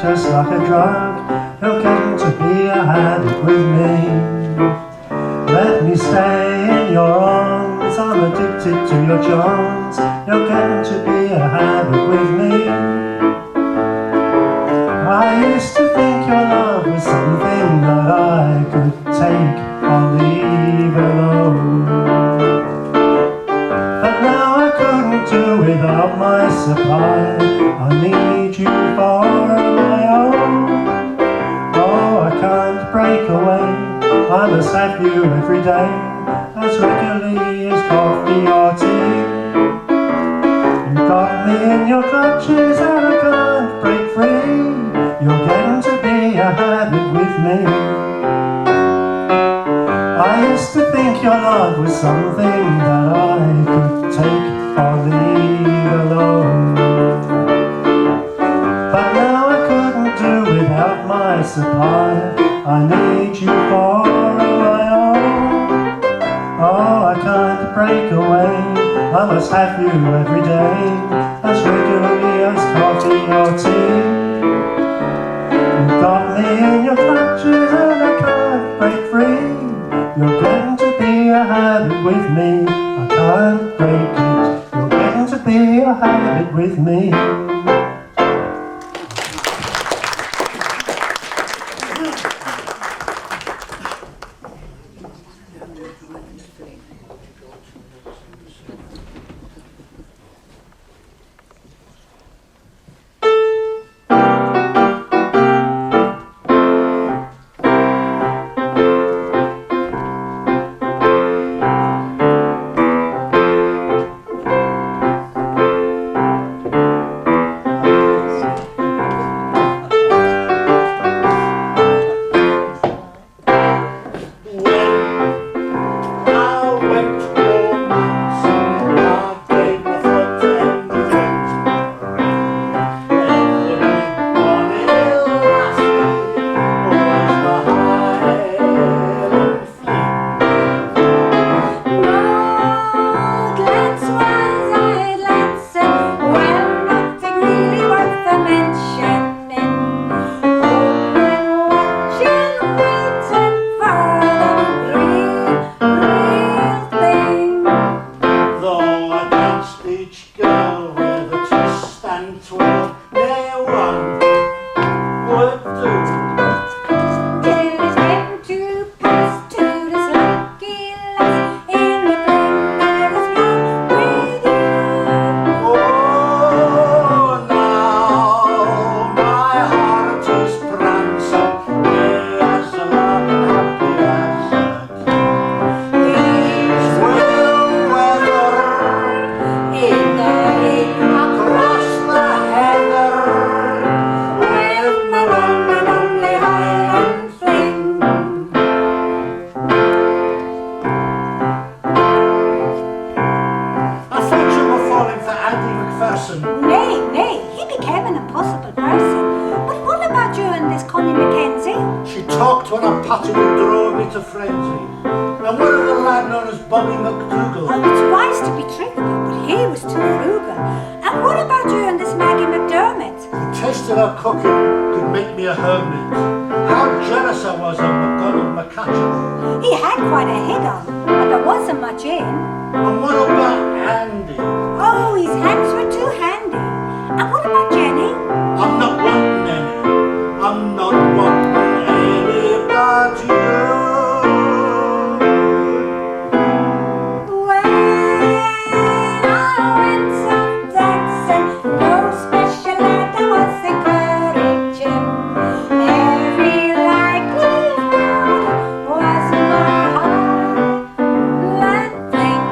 just like a drug. You're getting to be a habit with me. Let me stay in your arms, I'm addicted to your charms. You're getting to be a habit with me. I used to think your love was something that I could take or leave alone, but now I couldn't do without my supply. I need you for my own. Oh, I can't break away, I must have you every day, as regularly as coffee or tea. You got me in your clutches and I can't break free. You're getting to be a habit with me. I used to think your love was something that I could take or leave alone, but now I couldn't do without my supply. I need you for my own. Oh, I can't break away, I must have you every day, as regularly as coffee or tea. You got me in your clutches and I can't break free. You're getting to be a habit with me. I can't break it. You're getting to be a habit with me. potted and drove me to frenzy. And what of the lad known as Bobby McDougall? Oh, it's wise to be truthful, but he was too frugal. And what about you and this Maggie McDermott? The taste of her cooking could make me a hermit. How jealous I was of McDonald McCatchell. He had quite a head on, but there wasn't much in. And what about Andy? Oh, his hands were too handy. And what about Jenny? I'm not wanting any. I'm not wanting anybody else. When I went some dancing, no special lad I was encouraging. Every likelihood was my heart landing.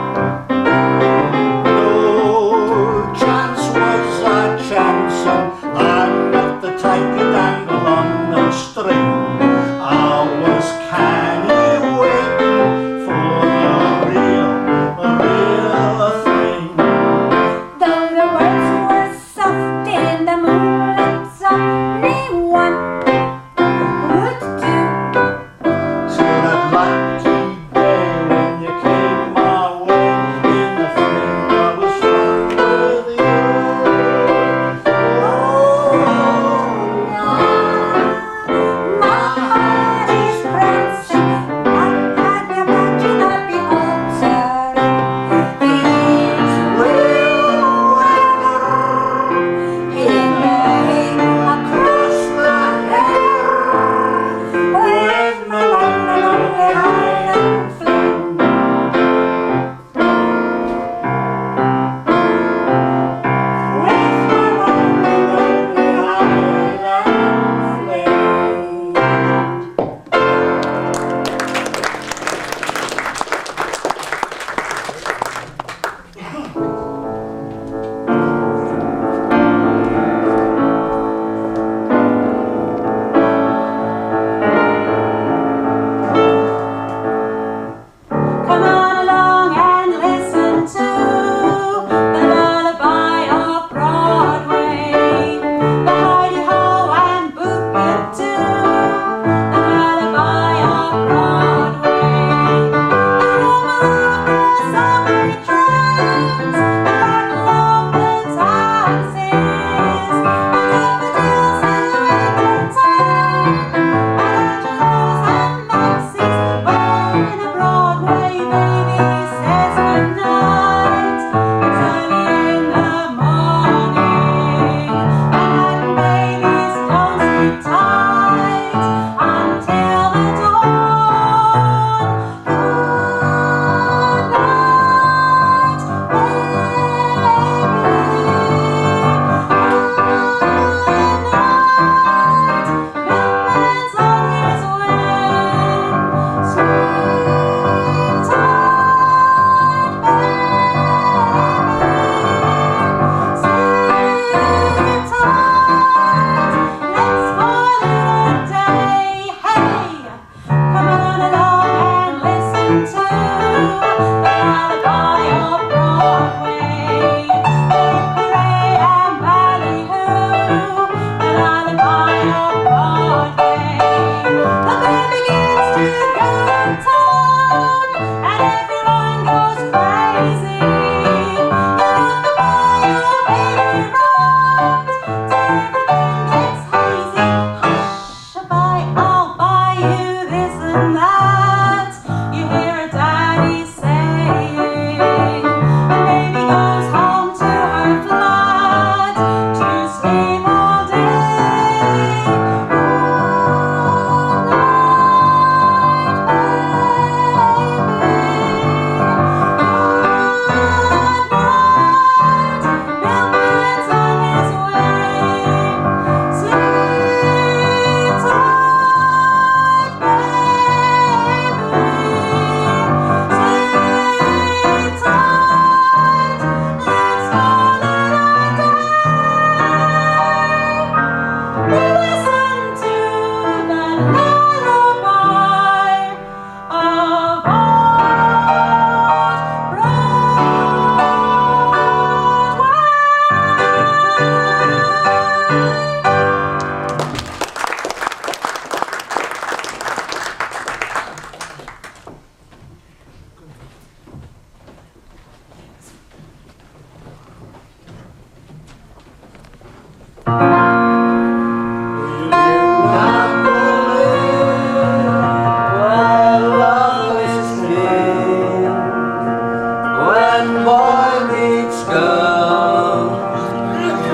girl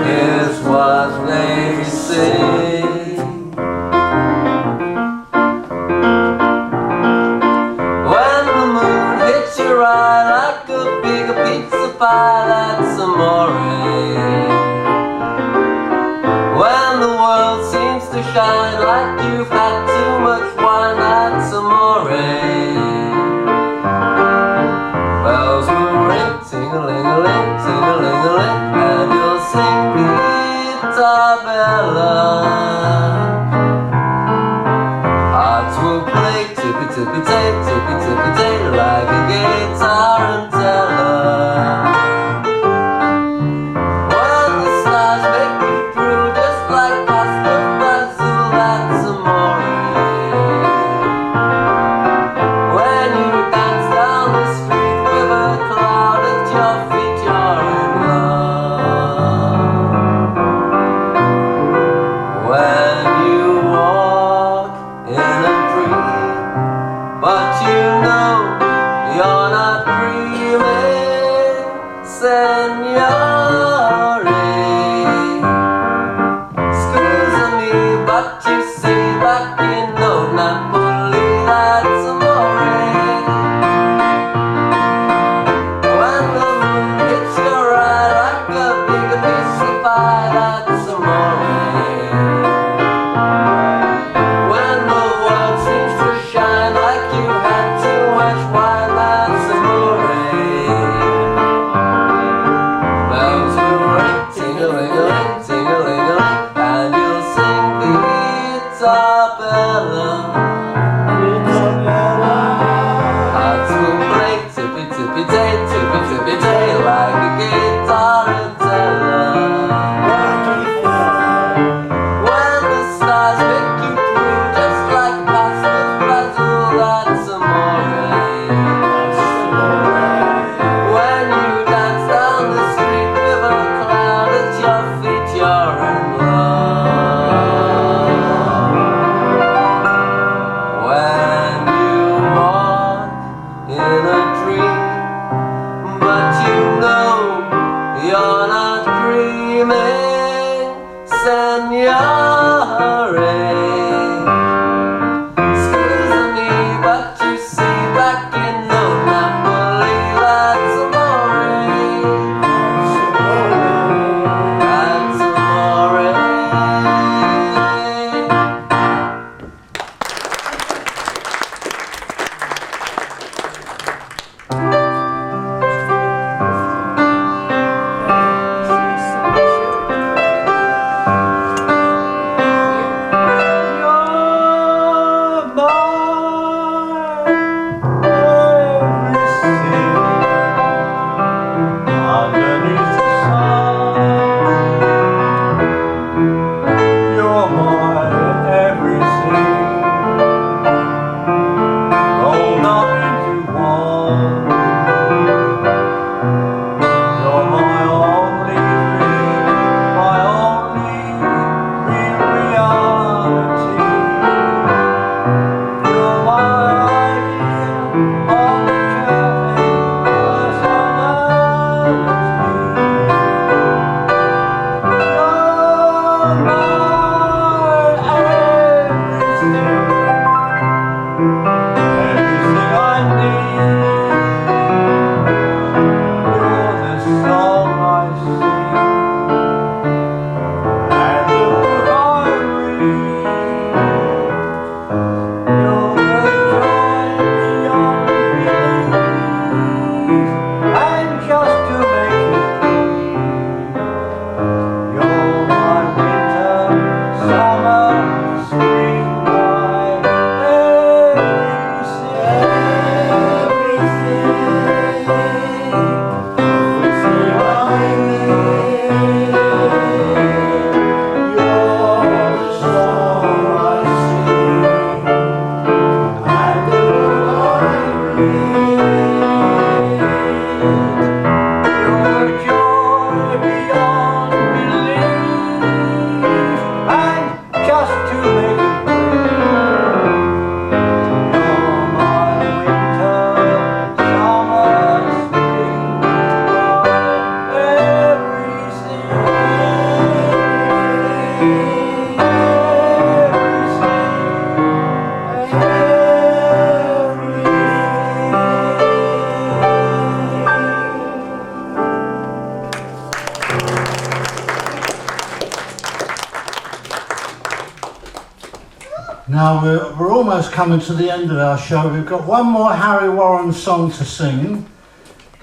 is what they say. When the moon hits your eye like a big pizza pie, that's amore. When the world seems to shine like you've had too much wine, that's amore. Bells will ring, ting-a-ling-a-ling, ting-a-ling-a-ling, and you'll sing Vita Bella. Hearts will play tippy-tippy-tay, tippy-tippy-tay, like a guitar and teller. When the stars make you drool just like pasta basil, that's amore. When you dance down the street with a cloud at your feet, you're in love. When you walk in a dream, but you know you're not dreaming, Signore. Scusa me, but you see back in old Napoli, that's amore. When the moon hits your eye like a big piece of pie, that's amore. When the world seems to shine like you had too much wine, that's amore. Bells will ring, ting-a-ling-a-ling, ting-a-ling-a-ling, and you'll sing Vita Bella. Hearts will play tippy-tippy-tay, tippy-tippy-tay, like a guitar and teller. When the stars make you drool just like pasta basil, that's amore. When you dance down the street with a cloud at your feet, you're in love. When you walk in a dream, but you know you're not dreaming, Signore. Scusa me, but you see back in old Napoli, that's amore. That's amore. Now we're almost coming to the end of our show. We've got one more Harry Warren song to sing.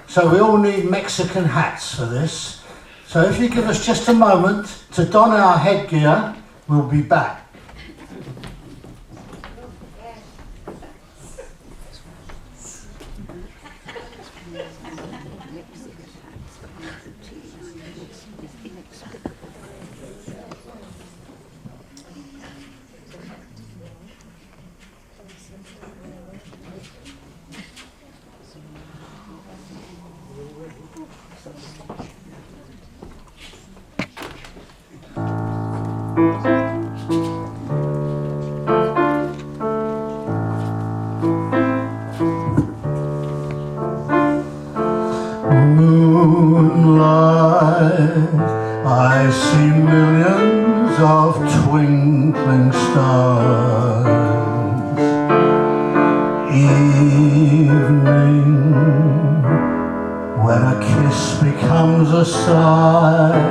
So we all need Mexican hats for this. So if you give us just a moment to don our headgear, we'll be back. I see millions of twinkling stars. Evening, when a kiss becomes a sigh.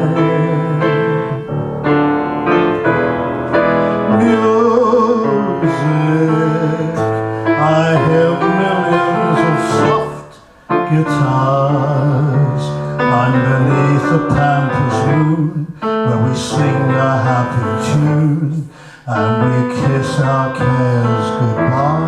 Music, I hear millions of soft guitars underneath the pampas moon, where we sing a happy tune and we kiss our cares goodbye.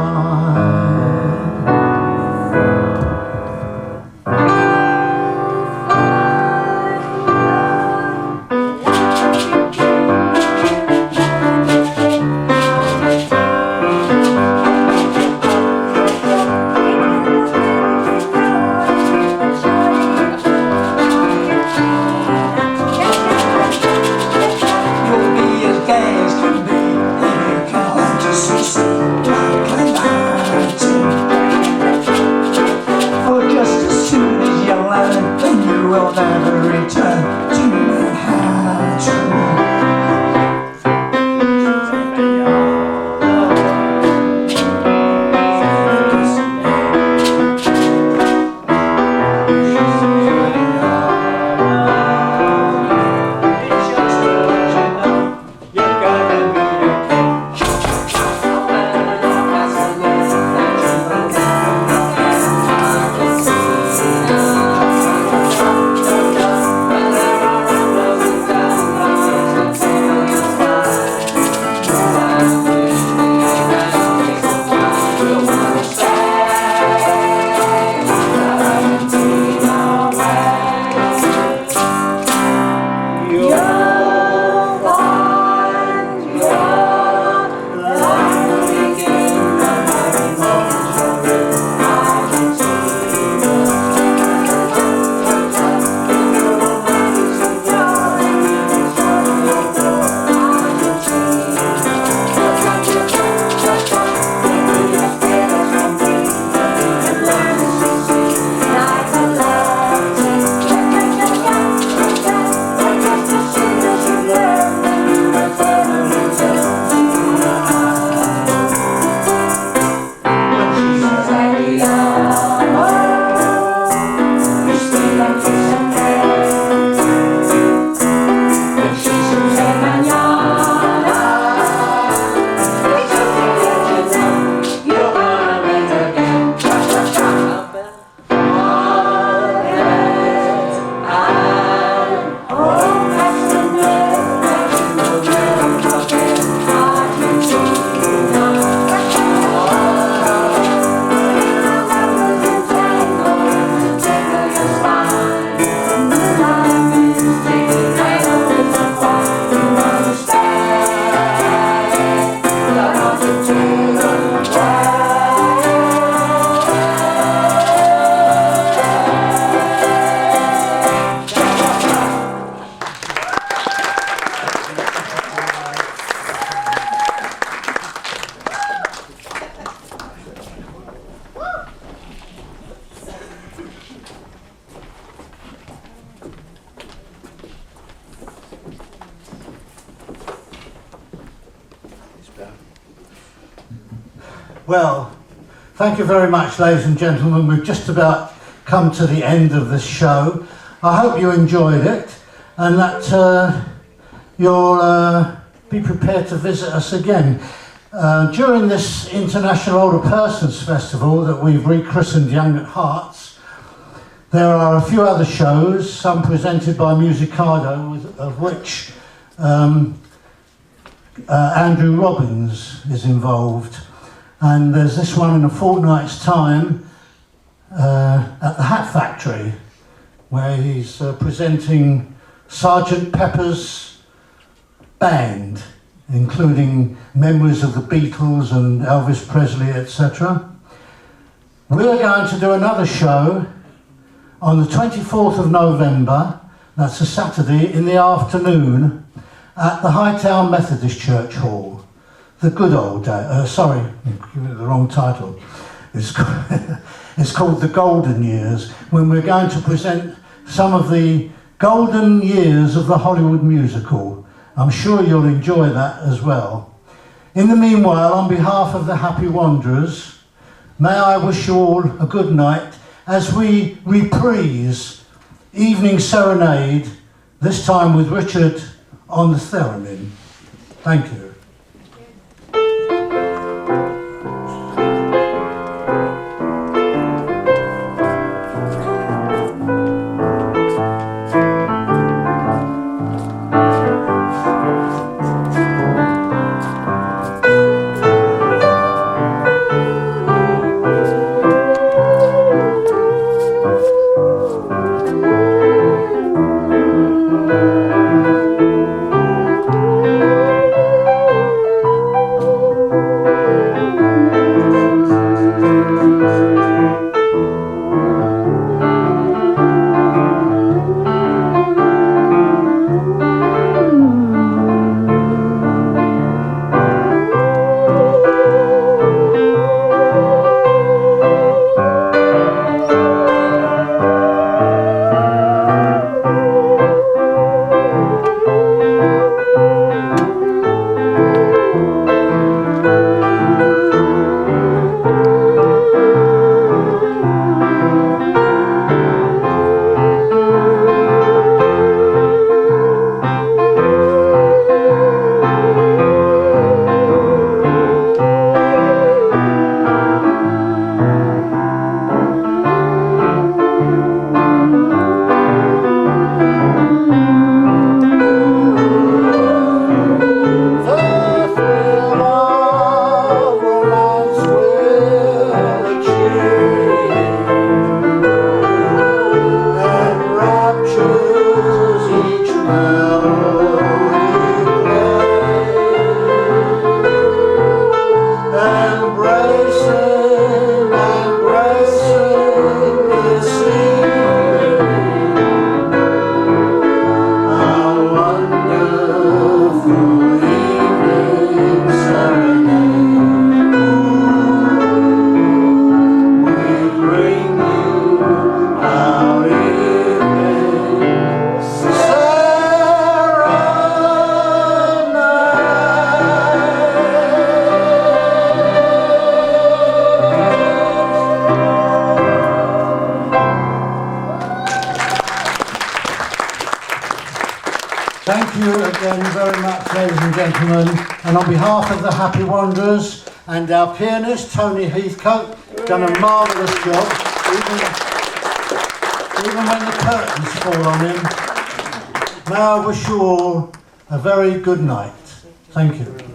Well, thank you very much, ladies and gentlemen. We've just about come to the end of this show. I hope you enjoyed it and that you'll be prepared to visit us again. During this International Older Persons Festival that we've rechristened Young at Hearts, there are a few other shows, some presented by Musicado, of which Andrew Robbins is involved. And there's this one in a fortnight's time at the Hat Factory, where he's presenting Sergeant Pepper's band, including members of the Beatles and Elvis Presley, etc. We're going to do another show on the 24th of November, that's a Saturday, in the afternoon at the Hightown Methodist Church Hall. The good old day, sorry, I'm giving it the wrong title. It's called The Golden Years, when we're going to present some of the golden years of the Hollywood musical. I'm sure you'll enjoy that as well. In the meanwhile, on behalf of the Happy Wanderers, may I wish you all a good night as we reprise Evening Serenade, this time with Richard on the theremin. Thank you. Thank you again very much, ladies and gentlemen, and on behalf of the Happy Wanderers and our pianist Tony Heathcote, done a marvellous job, even when the curtains fall on him. May I wish you all a very good night. Thank you.